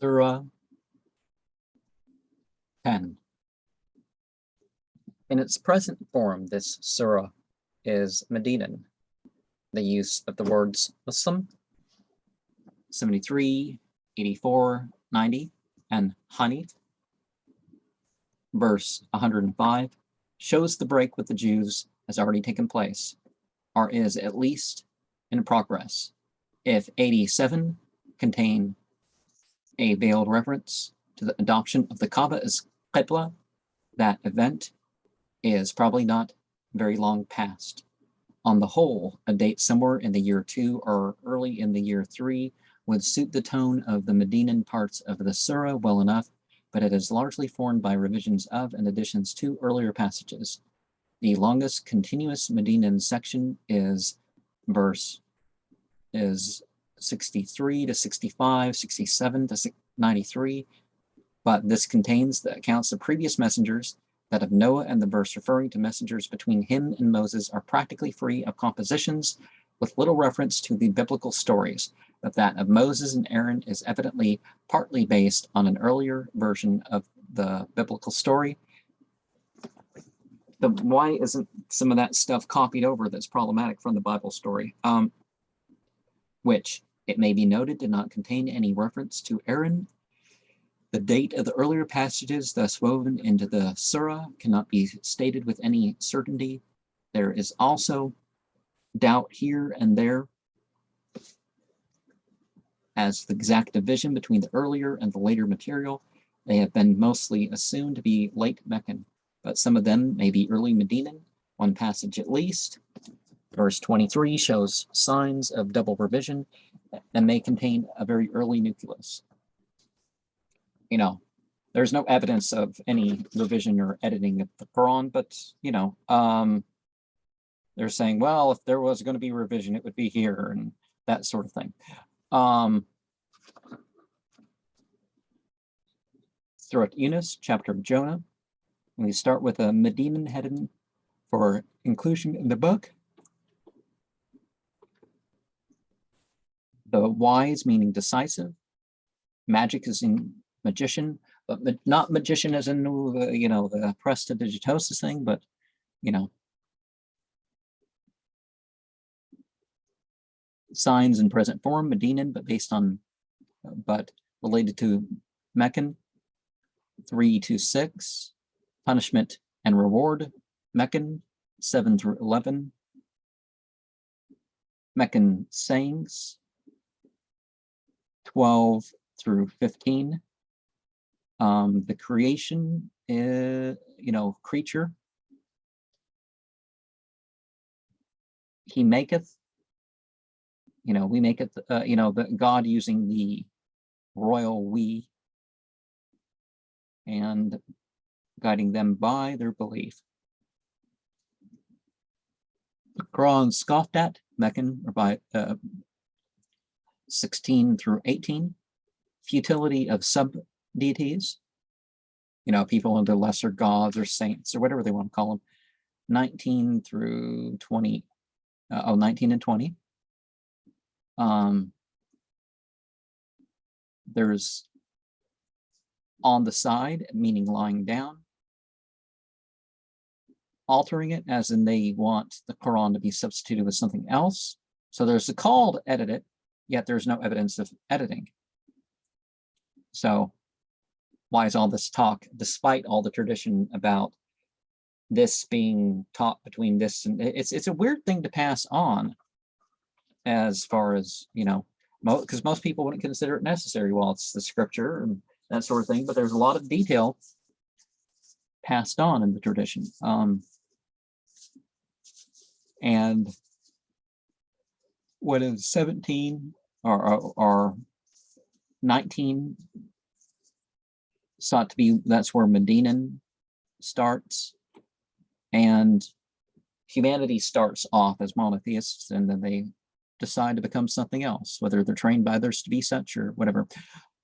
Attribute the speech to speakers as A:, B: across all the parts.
A: Surah 10. In its present form, this surah is Medinan. The use of the words Muslim, 73, 84, 90, and Hanif, verse 105, shows the break with the Jews has already taken place, or is at least in progress. If 87 contain a veiled reference to the adoption of the Kaaba as Qibla, that event is probably not very long past. On the whole, a date somewhere in the year 2 or early in the year 3 would suit the tone of the Medinan parts of the surah well enough, but it is largely formed by revisions of and additions to earlier passages. The longest continuous Medinan section is 63 to 65, 67 to 93, but this contains the accounts of previous messengers. That of Noah and the verse referring to messengers between him and Moses are practically free of compositions, with little reference to the biblical stories, but that of Moses and Aaron is evidently partly based on an earlier version of the biblical story. Why isn't some of that stuff copied over that's problematic from the Bible story? Which, it may be noted, did not contain any reference to Aaron. The date of the earlier passages thus woven into the surah cannot be stated with any certainty. There is also doubt here and there as the exact division between the earlier and the later material. They have been mostly assumed to be late Meccan, but some of them may be early Medinan, one passage at least. Verse 23 shows signs of double revision and may contain a very early nucleus. You know, there's no evidence of any revision or editing of the Quran, but, you know, they're saying, well, if there was going to be revision, it would be here and that sort of thing. Surat Yunus, chapter of Jonah. We start with a Medinan heading for inclusion in the book. The wise meaning decisive. Magic is in magician, but not magician as in the, you know, the prestidigitosis thing, but, you know, signs in present form, Medinan, but based on, but related to Meccan. 3 to 6, punishment and reward, Meccan. 7 through 11, Meccan sayings. 12 through 15. The creation is, you know, creature. He maketh, you know, we make it, you know, the God using the royal we and guiding them by their belief. The Quran scoffed at, Meccan, or by 16 through 18. Futility of sub-deities, you know, people into lesser gods or saints or whatever they want to call them. 19 through 20, 19 and 20. There's on the side, meaning lying down. Altering it, as in they want the Quran to be substituted with something else. So there's a call to edit it, yet there's no evidence of editing. So why is all this talk, despite all the tradition about this being taught between this and it's a weird thing to pass on, as far as, you know, because most people wouldn't consider it necessary. Well, it's the scripture and that sort of thing, but there's a lot of detail passed on in the tradition. And what is 17 or 19 sought to be, that's where Medinan starts, and humanity starts off as monotheists, and then they decide to become something else, whether they're trained by others to be such or whatever.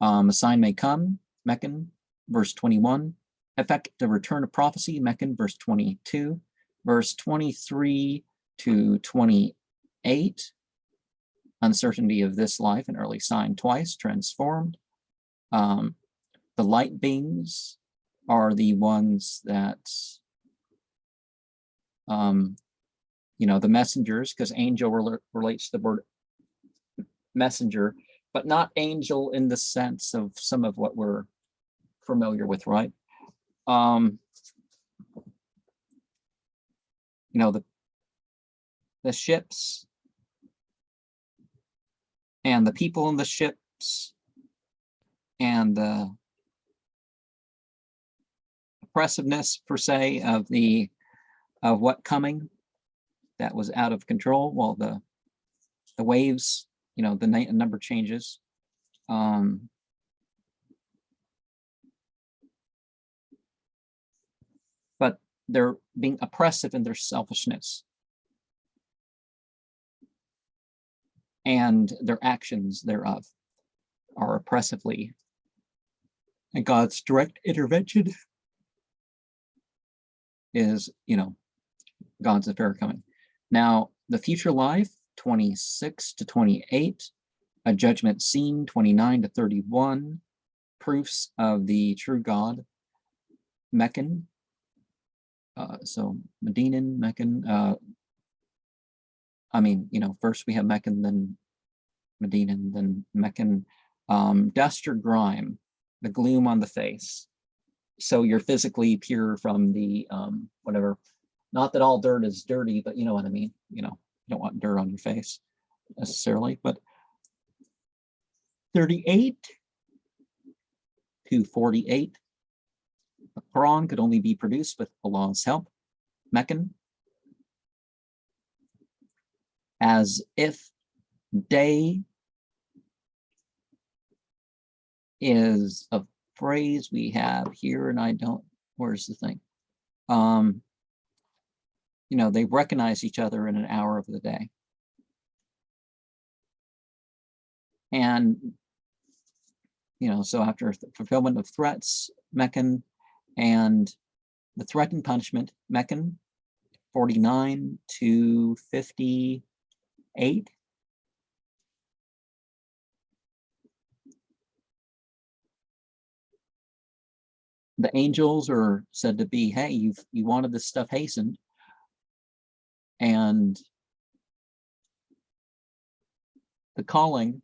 A: A sign may come, Meccan, verse 21. Effect the return of prophecy, Meccan, verse 22. Verse 23 to 28. Uncertainty of this life, an early sign twice, transformed. The light beings are the ones that, the messengers, because angel relates to the word messenger, but not angel in the sense of some of what we're familiar with, right? The ships and the people in the ships and the oppressiveness per se of what coming that was out of control. Well, the waves, the number changes. But they're being oppressive in their selfishness. And their actions thereof are oppressively. And God's direct intervention is, God's affair coming. Now, the future life, 26 to 28, a judgment scene, 29 to 31, proofs of the true God, Meccan. So Medinan, Meccan. First we have Meccan, then Medinan, then Meccan. Dust or grime, the gloom on the face. So you're physically pure from the whatever. Not that all dirt is dirty, but you know what I mean. You don't want dirt on your face necessarily. But 38 to 48, the Qur'an could only be produced with Allah's help. Meccan, as if day is a phrase we have here, and I don't, where's the thing? They recognize each other in an hour of the day. And, so after the fulfillment of threats, Meccan, and the threatened punishment, Meccan, 49 to 58. The angels are said to be, hey, you wanted this stuff hastened, and the calling,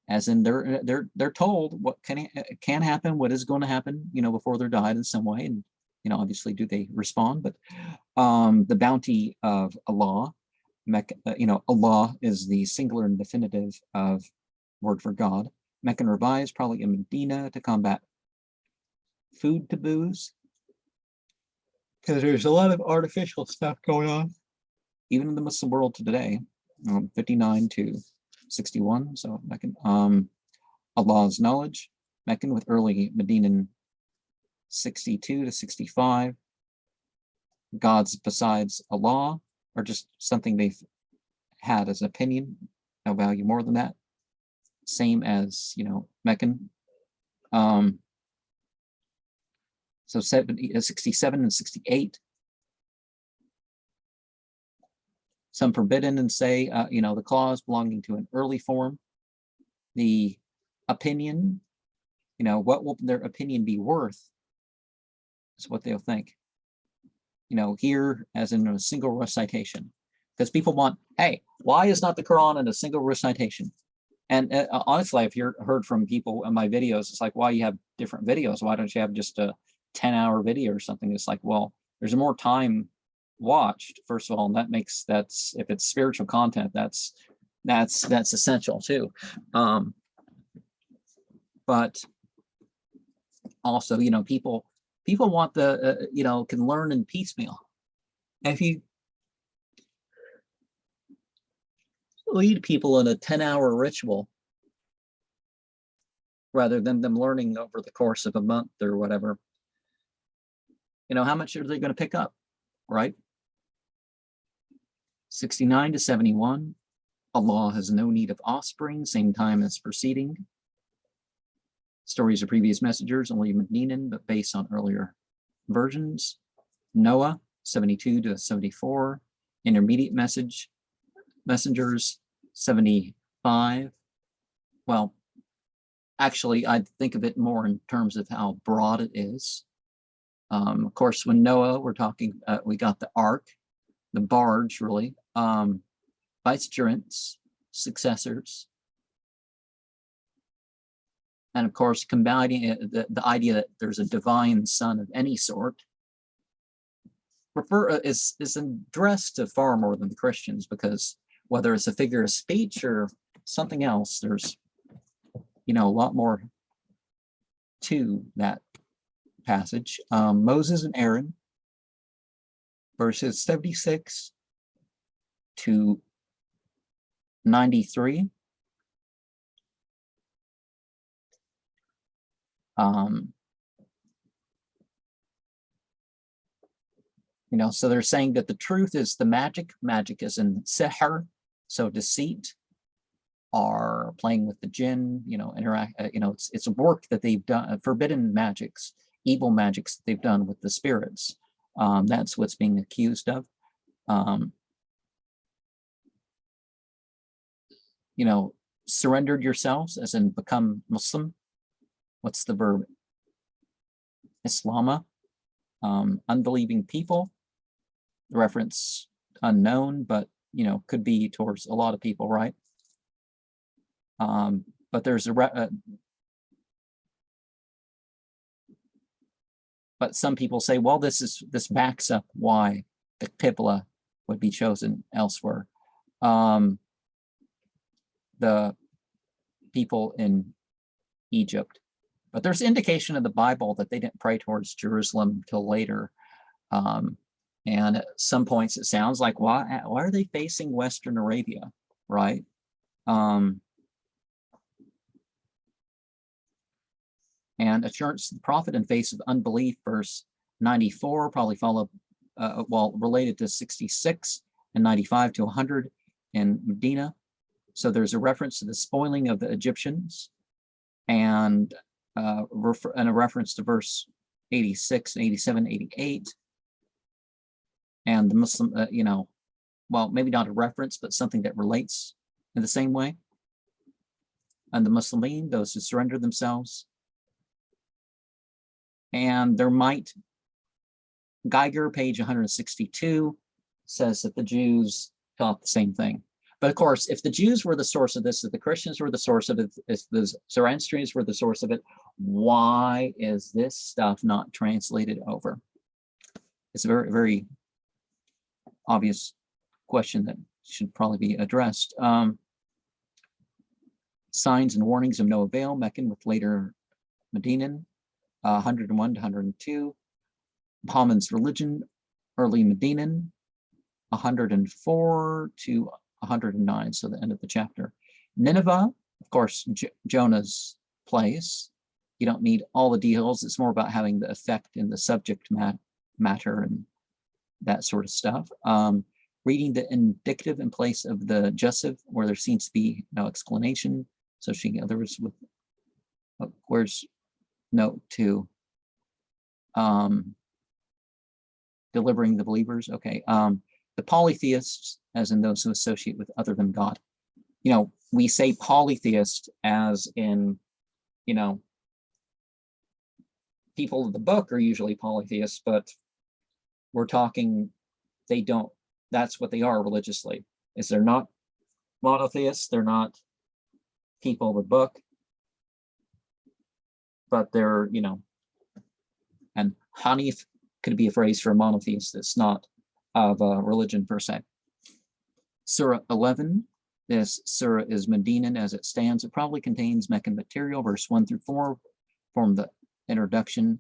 A: as in they're told what can happen, what is going to happen, before they're died in some way, and obviously do they respond? But the bounty of Allah, Allah is the singular and definitive of word for God. Meccan revised, probably in Medina, to combat food taboos, because there's a lot of artificial stuff going on, even in the Muslim world today. 59 to 61. So Meccan, Allah's knowledge, Meccan with early Medinan, 62 to 65. Gods besides Allah, or just something they've had as opinion, no value more than that. Same as Meccan. So 67 and 68. Some forbidden and say, the clause belonging to an early form. The opinion, what will their opinion be worth is what they'll think. Here as in a single recitation. Because people want, hey, why is not the Quran in a single recitation? And honestly, I've heard from people in my videos, it's like, why you have different videos? Why don't you have just a 10-hour video or something? It's like, well, there's more time watched, first of all, and that's if it's spiritual content, that's essential too. But also, people want the can learn in piecemeal. And if you lead people in a 10-hour ritual rather than them learning over the course of a month or whatever, how much are they going to pick up, right? 69 to 71, Allah has no need of offspring, same time as preceding. Stories of previous messengers, only Medinan, but based on earlier versions. Noah, 72 to 74, intermediate messengers, 75. Well, Actually, I think of it more in terms of how broad it is. Of course, when Noah, we're talking, we got the ark, the barge, really, vicegerents, successors, and of course, combining the idea that there's a divine son of any sort is addressed to far more than the Christians, because whether it's a figure of speech or something else, there's a lot more to that passage. Moses and Aaron, verses 76 to 93. So they're saying that the truth is the magic. Magic is in sihr, so deceit, are playing with the jinn, interact, it's work that they've done, forbidden magics, evil magics that they've done with the spirits. That's what's being accused of. Surrendered yourselves, as in become Muslim. What's the verb? Islama. Unbelieving people. The reference unknown, but could be towards a lot of people, right? But there's but some people say, well, this backs up why the Qibla would be chosen elsewhere. The people in Egypt, but there's indication in the Bible that they didn't pray towards Jerusalem until later. And at some points it sounds like, why are they facing Western Arabia, right? And assurance to the prophet in face of unbelief, verse 94, probably followed, related to 66 and 95 to 100 in Medina. So there's a reference to the spoiling of the Egyptians, and a reference to verse 86, 87, 88. And the Muslim, well, maybe not a reference, but something that relates in the same way. And the Muslimin, those who surrender themselves. And there might, Geiger, page 162, says that the Jews taught the same thing. But of course, if the Jews were the source of this, if the Christians were the source of it, if the Zoroastrians were the source of it, why is this stuff not translated over? It's a very, very obvious question that should probably be addressed. Signs and warnings of no avail, Meccan with later Medinan, 101 to 102. Muhammad's religion, early Medinan, 104 to 109, so the end of the chapter. Nineveh, of course, Jonah's place. You don't need all the details. It's more about having the effect in the subject matter and that sort of stuff. Reading the indicative in place of the jussive, where there seems to be no explanation. So others with, where's note 2? Delivering the believers. Okay. The polytheists, as in those who associate with other than God. We say polytheist as in, people of the book are usually polytheists, but we're talking, that's what they are religiously. They're not monotheists, they're not people of the book, but they're, and Hanif could be a phrase for a monotheist that's not of a religion per se. Surah 11, this surah is Medinan as it stands. It probably contains Meccan material. Verse 1 through 4 form the introduction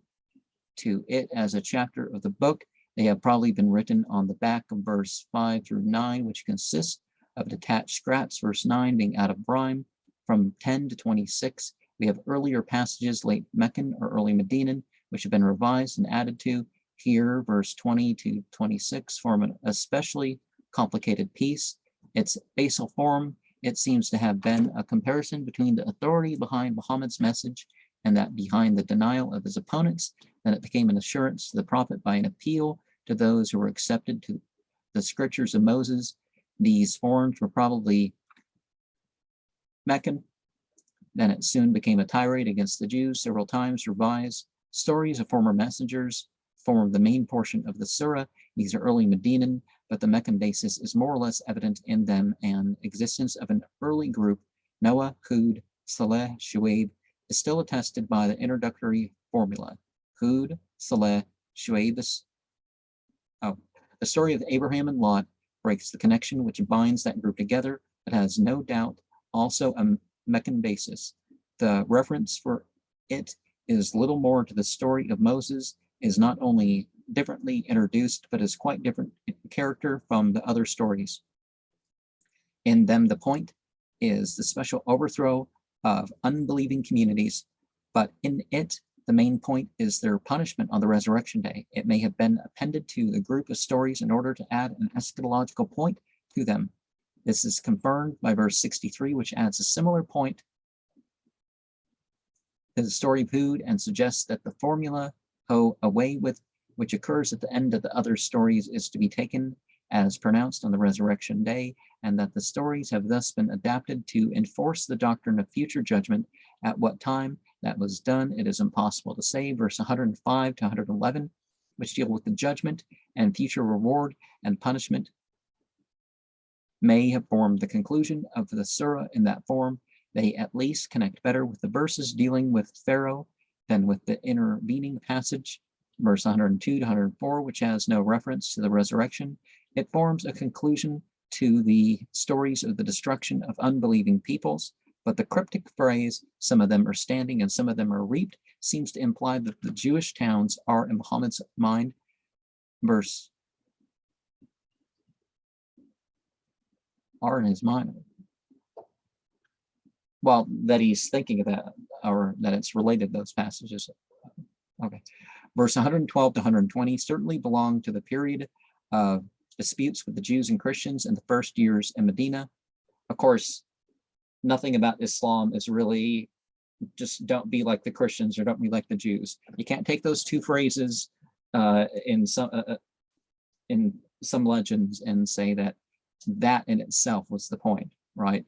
A: to it as a chapter of the book. They have probably been written on the back of verse 5 through 9, which consists of detached scraps, verse 9 being out of rhyme. From 10 to 26, we have earlier passages, late Meccan or early Medinan, which have been revised and added to. Here, verse 20 to 26 form an especially complicated piece. Its basal form, it seems to have been a comparison between the authority behind Muhammad's message and that behind the denial of his opponents. Then it became an assurance to the prophet by an appeal to those who were accepted to the scriptures of Moses. These forms were probably Meccan, Then it soon became a tirade against the Jews, several times revised. Stories of former messengers form the main portion of the surah. These are early Medinan, but the Meccan basis is more or less evident in them, and existence of an early group, Noah, Hud, Saleh, Shuaib, is still attested by the introductory formula. Hud, Saleh, Shuaib. The story of Abraham and Lot breaks the connection which binds that group together, but has no doubt also a Meccan basis. The reference for it is little more to the story of Moses, is not only differently introduced, but is quite different in character from the other stories. In them, the point is the special overthrow of unbelieving communities, but in it, the main point is their punishment on the resurrection day. It may have been appended to the group of stories in order to add an eschatological point to them. This is confirmed by verse 63, which adds a similar point to the story of Hud and suggests that the formula, ho, away with, which occurs at the end of the other stories, is to be taken as pronounced on the resurrection day, and that the stories have thus been adapted to enforce the doctrine of future judgment. At what time that was done, it is impossible to say. Verse 105 to 111, which deal with the judgment and future reward and punishment, may have formed the conclusion of the surah in that form. They at least connect better with the verses dealing with Pharaoh than with the intervening passage, verse 102 to 104, which has no reference to the resurrection. It forms a conclusion to the stories of the destruction of unbelieving peoples, but the cryptic phrase, some of them are standing and some of them are reaped, seems to imply that the Jewish towns are in Muhammad's mind. Verse are in his mind. Well, that he's thinking of that, or that it's related to those passages. Okay. Verse 112 to 120 certainly belong to the period of disputes with the Jews and Christians in the first years in Medina. Of course, nothing about Islam is really just don't be like the Christians or don't be like the Jews. You can't take those two phrases in some legends and say that that in itself was the point, right?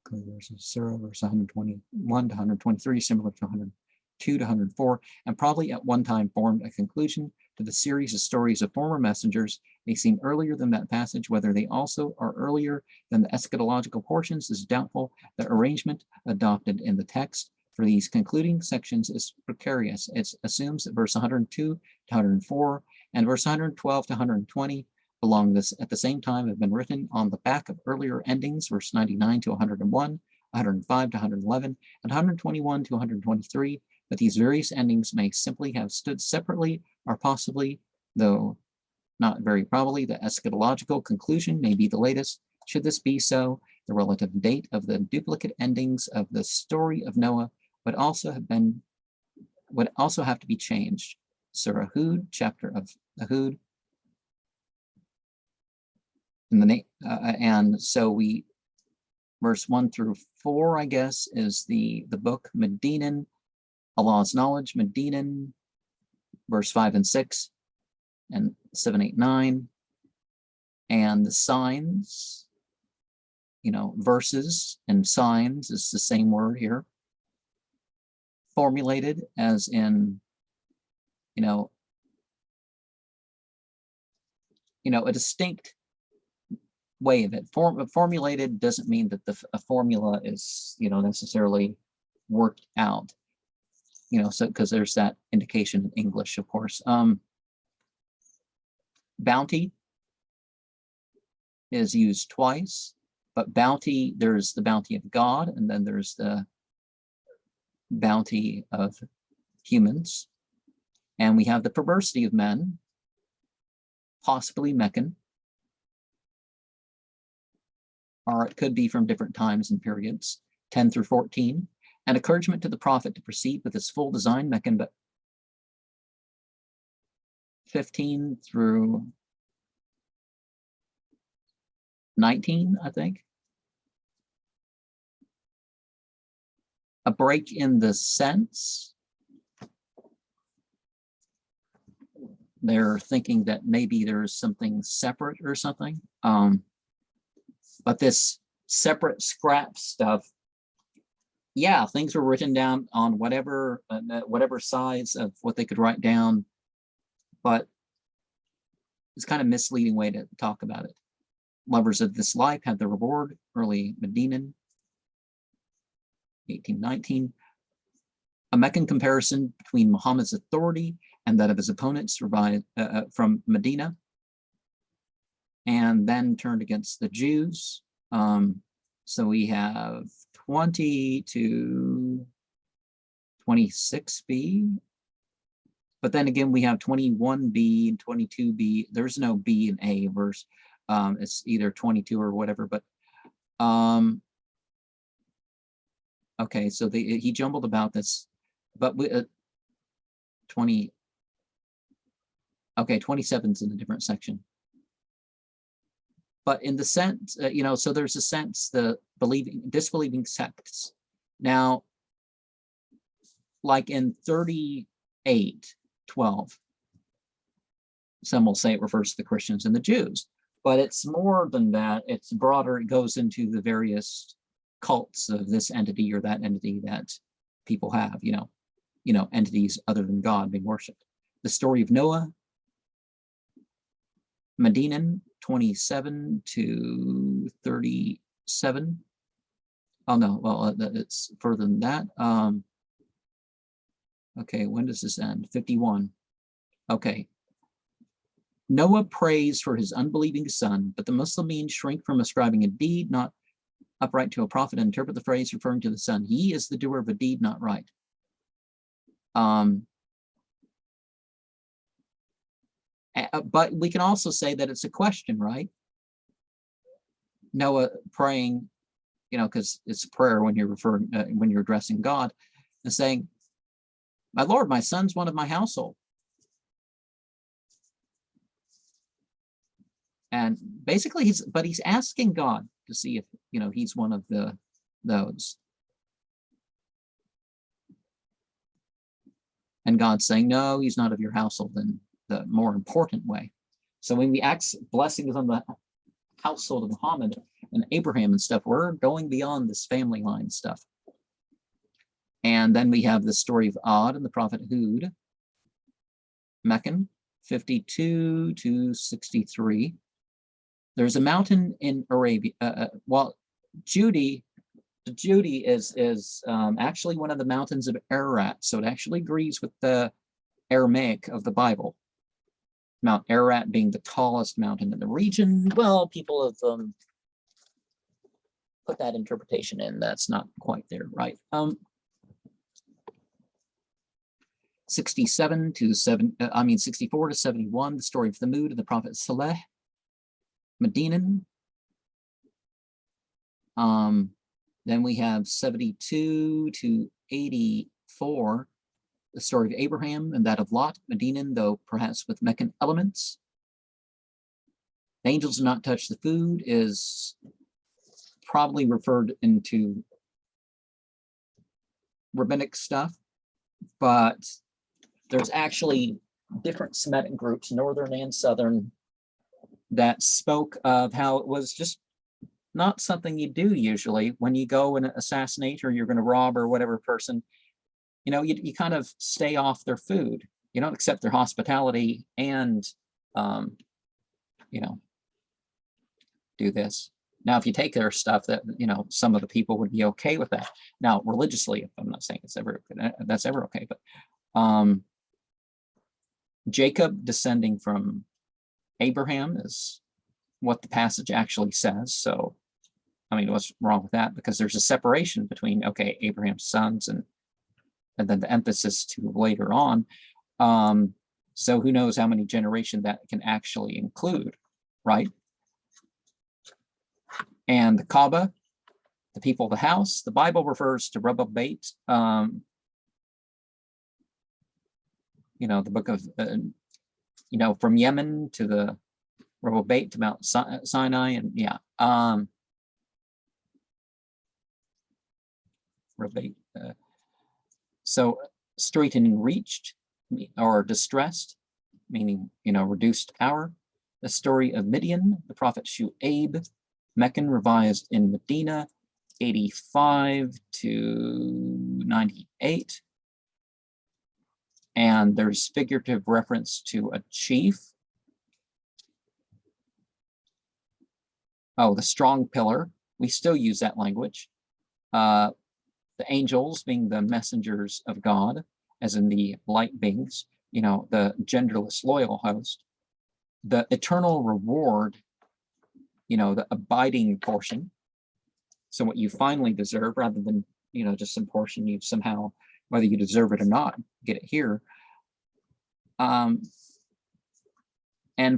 A: Verses Surah, verse 121 to 123, similar to 102 to 104, and probably at one time formed a conclusion to the series of stories of former messengers. They seem earlier than that passage. Whether they also are earlier than the eschatological portions is doubtful. The arrangement adopted in the text for these concluding sections is precarious. It assumes that verse 102 to 104 and verse 112 to 120 belong this at the same time have been written on the back of earlier endings, verse 99 to 101, 105 to 111, and 121 to 123. But these various endings may simply have stood separately, or possibly, though not very probably, the eschatological conclusion may be the latest. Should this be so, the relative date of the duplicate endings of the story of Noah would also have to be changed. Surah Hud, chapter of the Hud, in the name, and so we, verse 1 through 4, I guess, is the book Medinan, Allah's knowledge, Medinan, verse 5 and 6, and 7, 8, 9, and the signs, verses and signs is the same word here, formulated as in, a distinct way of it. Formulated doesn't mean that a formula is, necessarily worked out, so because there's that indication in English, of course. Bounty is used twice, but bounty, there's the bounty of God, and then there's the bounty of humans. And we have the perversity of men, possibly Meccan, or it could be from different times and periods, 10 through 14, and encouragement to the prophet to proceed with his full design, Meccan, but 15 through 19, I think. A break in the sense. They're thinking that maybe there's something separate or something. But this separate scrap stuff, yeah, things were written down on whatever size of what they could write down, but it's kind of misleading way to talk about it. Lovers of this life had their reward, early Medinan, 1819. A Meccan comparison between Muhammad's authority and that of his opponents from Medina, and then turned against the Jews. So we have 20 to 26b, but then again we have 21b and 22b. There's no B in A verse. It's either 22 or whatever, but okay, so he jumbled about this, but we 20, okay, 27's in a different section. But in the sense, you know, so there's a sense, the disbelieving sects. Now, like in 38:12, some will say it refers to the Christians and the Jews, but it's more than that. It's broader. It goes into the various cults of this entity or that entity that people have, you know, entities other than God being worshipped. The story of Noah, Medinan, 27 to 37. Oh no, well, it's further than that. Okay, when does this end? 51. Okay. Noah prays for his unbelieving son, but the Muslims shrink from ascribing a deed not upright to a prophet and interpret the phrase referring to the son. He is the doer of a deed not right. But we can also say that it's a question, right? Noah praying, you know, because it's a prayer when you're referring, when you're addressing God, and saying, "My Lord, my son's one of my household." And basically, he's asking God to see if, you know, he's one of those. And God's saying, no, he's not of your household in the more important way. So when we ask blessings on the household of Muhammad and Abraham and stuff, we're going beyond this family line stuff. And then we have the story of Ad and the prophet Hud, Meccan, 52 to 63. There's a mountain in Arabia. Judy is actually one of the mountains of Ararat, so it actually agrees with the Aramaic of the Bible. Mount Ararat being the tallest mountain in the region. Well, people have put that interpretation in. That's not quite there, right? 64 to 71, the story of the mood of the prophet Saleh, Medinan. Then we have 72 to 84, the story of Abraham and that of Lot, Medinan, though perhaps with Meccan elements. The angels do not touch the food is probably referred into rabbinic stuff, but there's actually different Semitic groups, northern and southern, that spoke of how it was just not something you do usually when you go and assassinate or you're going to rob or whatever person. You know, you kind of stay off their food. You don't accept their hospitality and, you know, do this. Now, if you take their stuff, that, you know, some of the people would be okay with that. Now, religiously, I'm not saying that's ever okay, but Jacob descending from Abraham is what the passage actually says. So, I mean, what's wrong with that? Because there's a separation between, okay, Abraham's sons and then the emphasis to later on. So who knows how many generations that can actually include, right? And the Kaaba, the people of the house, the Bible refers to reprobate, you know, the book of, you know, from Yemen to the reprobate to Mount Sinai, and yeah, reprobate. So straitened, reached, or distressed, meaning, you know, reduced power. The story of Midian, the prophet Shu'aib, Meccan revised in Medina, 85 to 98. And there's figurative reference to a chief. Oh, the strong pillar. We still use that language. The angels being the messengers of God, as in the light beings, you know, the genderless loyal host. The eternal reward, you know, the abiding portion. So what you finally deserve, rather than, you know, just some portion you somehow, whether you deserve it or not, get it here. And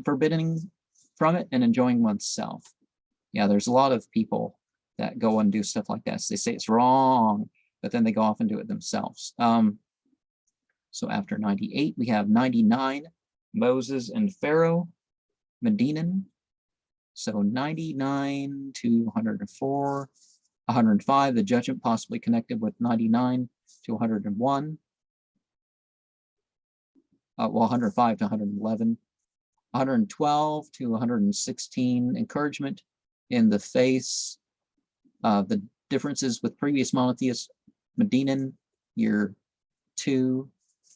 A: forbidding from it and enjoying oneself. Yeah, there's a lot of people that go and do stuff like that. So they say it's wrong, but then they go off and do it themselves. So after 98, we have 99, Moses and Pharaoh, Medinan. So 99 to 104, 105, the judgment possibly connected with 99 to 101. Well, 105 to 111, 112 to 116, encouragement in the face of the differences with previous monotheists, Medinan, year 2,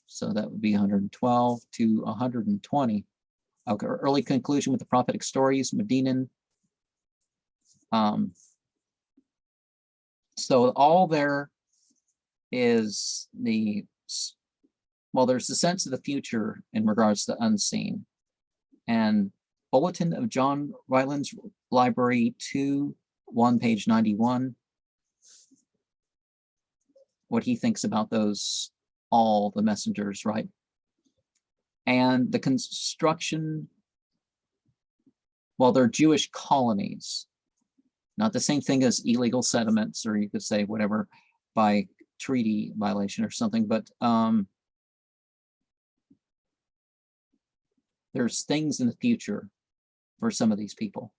A: so that would be 112 to 120. Okay, early conclusion with the prophetic stories, Medinan. So all there is the, well, there's the sense of the future in regards to unseen. And Bulletin of John Ryland's Library 2, page 91. What he thinks about those, all the messengers, right? And the construction, well, they're Jewish colonies. Not the same thing as illegal settlements, or you could say whatever, by treaty violation or something, but there's things in the future for some of these people.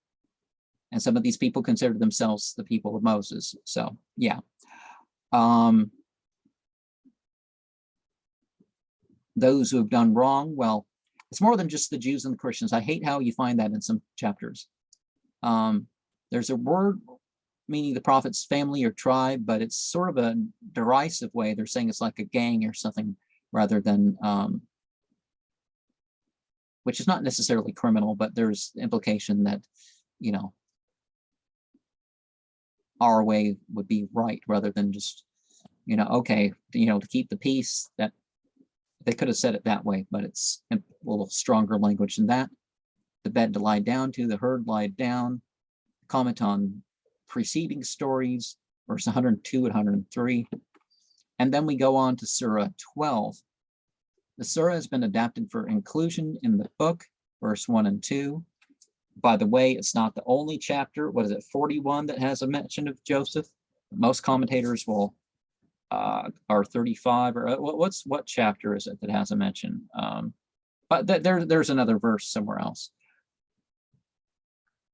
A: And some of these people consider themselves the people of Moses. So, yeah. Those who have done wrong, well, it's more than just the Jews and the Christians. I hate how you find that in some chapters. There's a word meaning the prophet's family or tribe, but it's sort of a derisive way. They're saying it's like a gang or something rather than, which is not necessarily criminal, but there's implication that, you know, our way would be right rather than just, you know, okay, you know, to keep the peace. That they could have said it that way, but it's a little stronger language than that. The bed to lie down to, the herd lied down. Comment on preceding stories, verse 102 and 103. And then we go on to Surah 12. The Surah has been adapted for inclusion in the book, verse 1 and 2. By the way, it's not the only chapter. What is it, 41 that has a mention of Joseph? Most commentators will, are 35, or what chapter is it that has a mention? But there's another verse somewhere else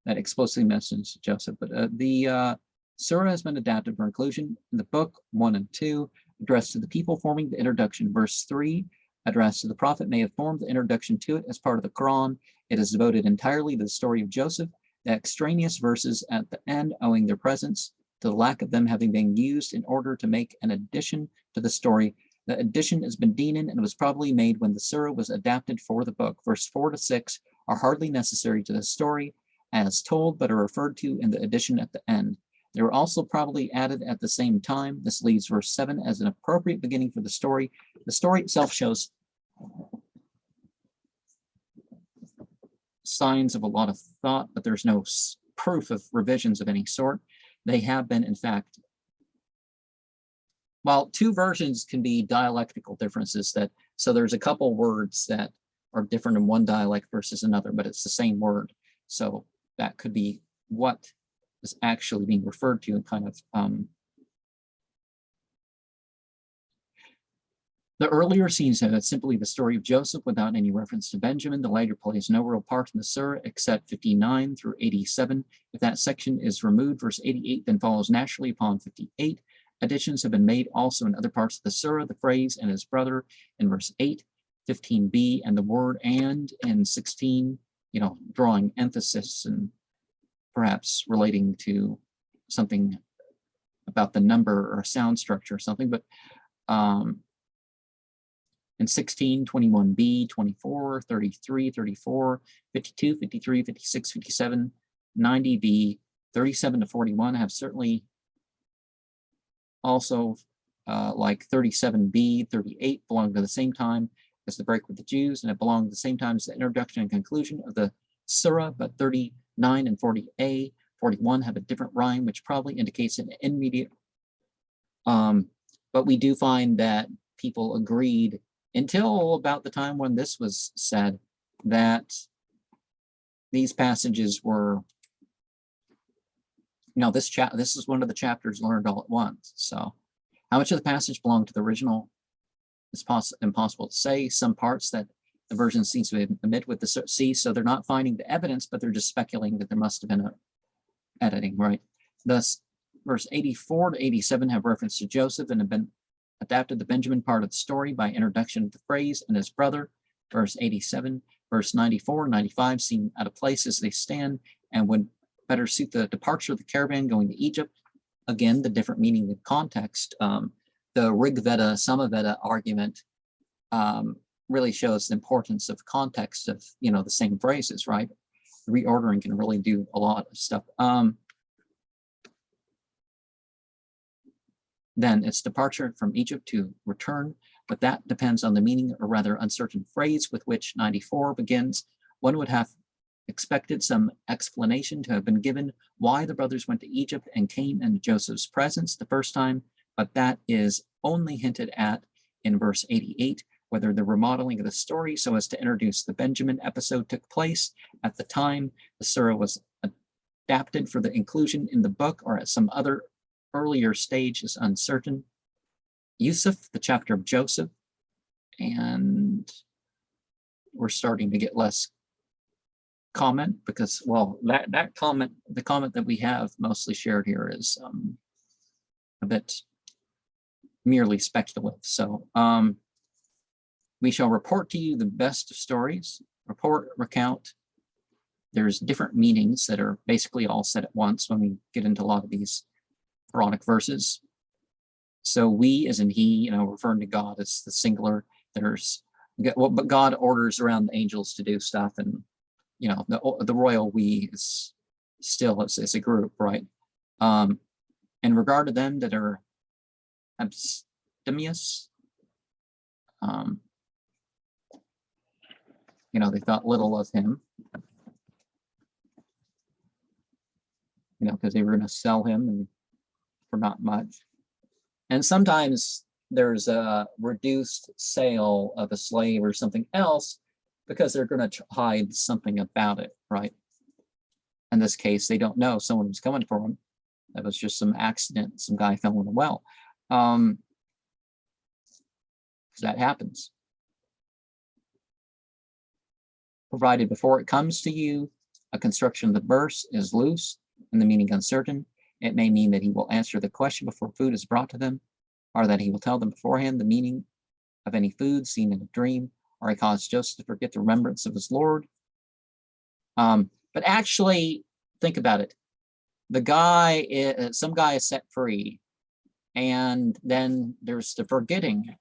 A: that explicitly mentions Joseph. But the Surah has been adapted for inclusion in the book 1 and 2, addressed to the people forming the introduction. Verse 3, addressed to the prophet, may have formed the introduction to it as part of the Qur'an. It is devoted entirely to the story of Joseph. The extraneous verses at the end owing their presence to the lack of them having been used in order to make an addition to the story. The addition is Medinan and was probably made when the Surah was adapted for the book. Verse 4 to 6 are hardly necessary to the story as told, but are referred to in the addition at the end. They were also probably added at the same time. This leaves verse 7 as an appropriate beginning for the story. The story itself shows signs of a lot of thought, but there's no proof of revisions of any sort. They have been, in fact, well, two versions can be dialectical differences. That so there's a couple words that are different in one dialect versus another, but it's the same word. So that could be what is actually being referred to, and kind of the earlier scenes have simply the story of Joseph without any reference to Benjamin. The later plays no real part in the Surah except 59 through 87. If that section is removed, verse 88 then follows naturally upon 58. Additions have been made also in other parts of the Surah, the phrase and his brother in verse 8, 15b, and the word and in 16, you know, drawing emphasis and perhaps relating to something about the number or sound structure or something, but in 16, 21b, 24, 33, 34, 52, 53, 56, 57, 90b, 37 to 41 have certainly also like 37b, 38 belong to the same time as the break with the Jews, and it belonged at the same time as the introduction and conclusion of the surah, but 39 and 40a, 41 have a different rhyme, which probably indicates an immediate. But we do find that people agreed until about the time when this was said that these passages were, this is one of the chapters learned all at once. So how much of the passage belonged to the original is impossible to say. Some parts that the version seems to omit with the C, so they're not finding the evidence, but they're just speculating that there must have been a editing, right? Thus, verse 84 to 87 have reference to Joseph and have been adapted the Benjamin part of the story by introduction of the phrase and his brother. Verse 87, verse 94, 95 seem out of place as they stand and would better suit the departure of the caravan going to Egypt. Again, the different meaning of context. The Rig Veda, Samaveda argument really shows the importance of context of, the same phrases, right? Reordering can really do a lot of stuff. Then it's departure from Egypt to return, but that depends on the meaning, or rather uncertain phrase with which 94 begins. One would have expected some explanation to have been given why the brothers went to Egypt and came into Joseph's presence the first time, but that is only hinted at in verse 88, whether the remodeling of the story so as to introduce the Benjamin episode took place at the time the surah was adapted for the inclusion in the book or at some other earlier stage is uncertain. Yusuf, the chapter of Joseph, and we're starting to get less comment because, well, that comment, the comment that we have mostly shared here is a bit merely speculative. So we shall report to you the best of stories, recount. There's different meanings that are basically all said at once when we get into a lot of these Quranic verses. So we, as in he, referring to God as the singular. But God orders around the angels to do stuff, and the royal we is still as a group, right? In regard to them that are abstemious, they thought little of him, because they were going to sell him and for not much. And sometimes there's a reduced sale of a slave or something else because they're going to hide something about it, right? In this case, they don't know someone was coming for them. That was just some accident. Some guy fell in a well. So that happens. Provided before it comes to you, a construction of the verse is loose and the meaning uncertain. It may mean that he will answer the question before food is brought to them, or that he will tell them beforehand the meaning of any food seen in a dream, or he caused Joseph to forget the remembrance of his Lord. But actually, think about it. Some guy is set free, and then there's the forgetting.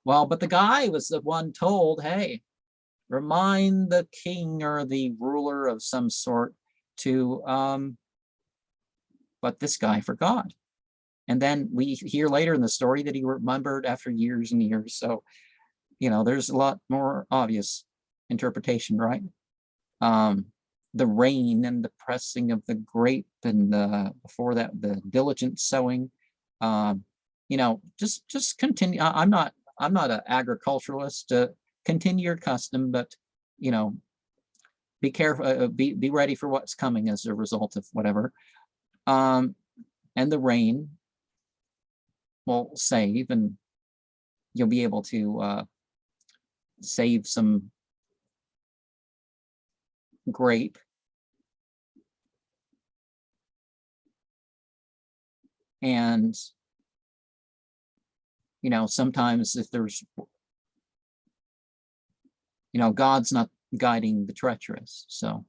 A: Well, but the guy was the one told, hey, remind the king or the ruler of some sort to, but this guy forgot. And then we hear later in the story that he remembered after years and years. So, there's a lot more obvious interpretation, right? The rain and the pressing of the grape, and before that, the diligent sowing. Just continue. I'm not an agriculturalist. Continue your custom, but be careful. Be ready for what's coming as a result of whatever. And the rain will save, and you'll be able to save some grape. And, sometimes if there's, God's not guiding the treacherous. So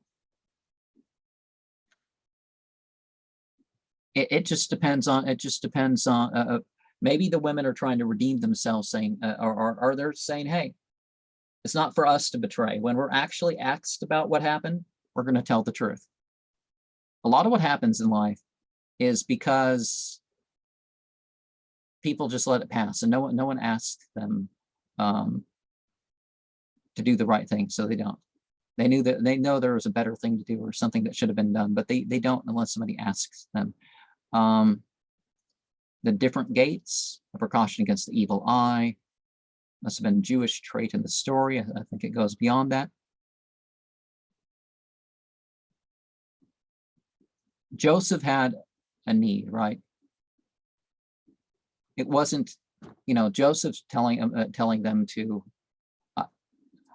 A: It just depends on, maybe the women are trying to redeem themselves, saying, or they're saying, hey, it's not for us to betray. When we're actually asked about what happened, we're going to tell the truth. A lot of what happens in life is because people just let it pass, and no one asks them to do the right thing, so they don't. They know there was a better thing to do or something that should have been done, but they don't unless somebody asks them. The different gates, a precaution against the evil eye, must have been a Jewish trait in the story. I think it goes beyond that. Joseph had a need, right? It wasn't, Joseph's telling them to,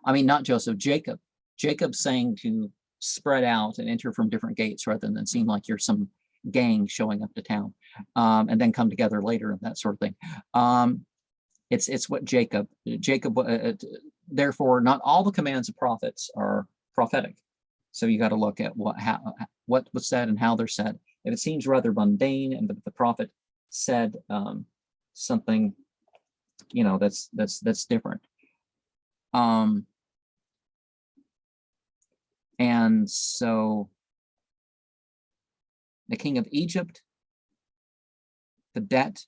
A: not Joseph, Jacob. Jacob saying to spread out and enter from different gates rather than seem like you're some gang showing up to town, and then come together later and that sort of thing. It's what Jacob, therefore, not all the commands of prophets are prophetic. So you got to look at what was said and how they're said. If it seems rather mundane, and the prophet said something, that's different. And so the king of Egypt, the debt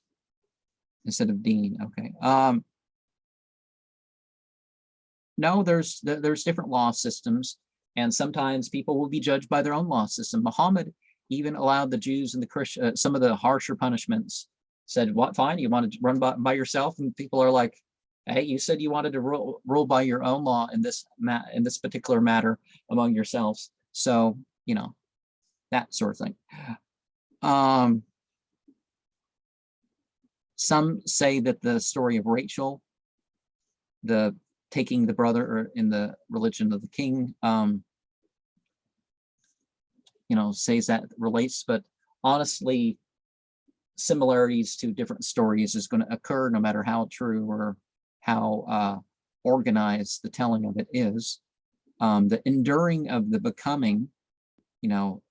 A: instead of Dean. Okay. No, there's different law systems, and sometimes people will be judged by their own law system. Muhammad even allowed the Jews and the Christians some of the harsher punishments. Said, what, fine, you wanted to run by yourself? And people are like, hey, you said you wanted to rule by your own law in this particular matter among yourselves. So, that sort of thing. Some say that the story of Rachel, the taking the brother in the religion of the king, says that relates, but honestly, similarities to different stories is going to occur no matter how true or how organized the telling of it is. The enduring of the becoming,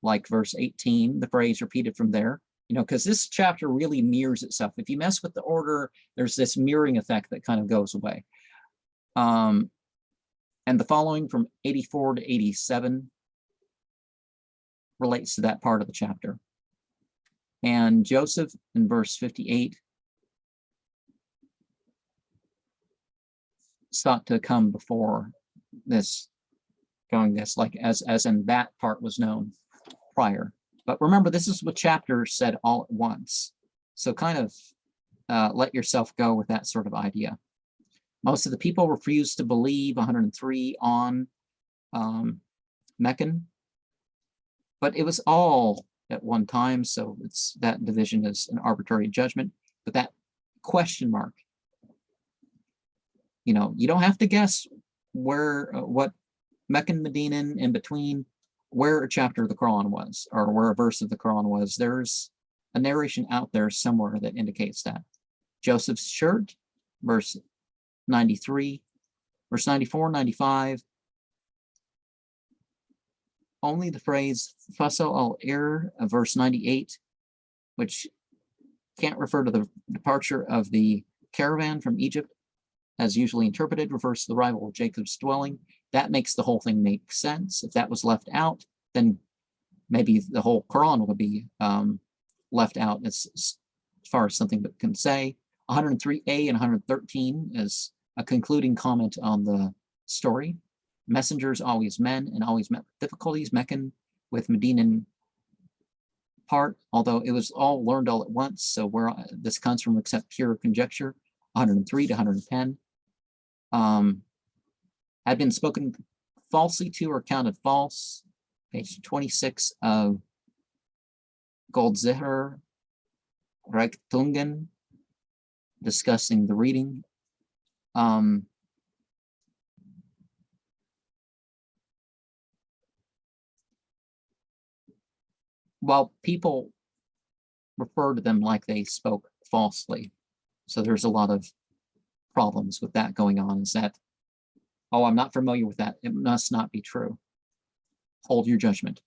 A: like verse 18, the phrase repeated from there, because this chapter really mirrors itself. If you mess with the order, there's this mirroring effect that kind of goes away. And the following from 84 to 87 relates to that part of the chapter. And Joseph in verse 58 sought to come before this, going this, like as in that part was known prior. But remember, this is what chapter said all at once. So kind of let yourself go with that sort of idea. Most of the people refused to believe, 103 on Meccan, but it was all at one time, so that division is an arbitrary judgment. But that question mark, you don't have to guess where what Meccan, Medinan, in between, where a chapter of the Quran was or where a verse of the Quran was. There's a narration out there somewhere that indicates that. Joseph's shirt, verse 93, verse 94, 95. Only the phrase Fasal al-Ir of verse 98, which can't refer to the departure of the caravan from Egypt, as usually interpreted, refers to the arrival of Jacob's dwelling. That makes the whole thing make sense. If that was left out, then maybe the whole Quran would be left out as far as something that can say. 103a and 113 is a concluding comment on the story. Messengers always men and always met with difficulties. Meccan with Medinan part, although it was all learned all at once, so where this comes from except pure conjecture. 103 to 110. Had been spoken falsely to or counted false. Page 26 of Goldziher Reichtungen, discussing the reading. While people refer to them like they spoke falsely, so there's a lot of problems with that going on, is that, oh, I'm not familiar with that, it must not be true. Hold your judgment.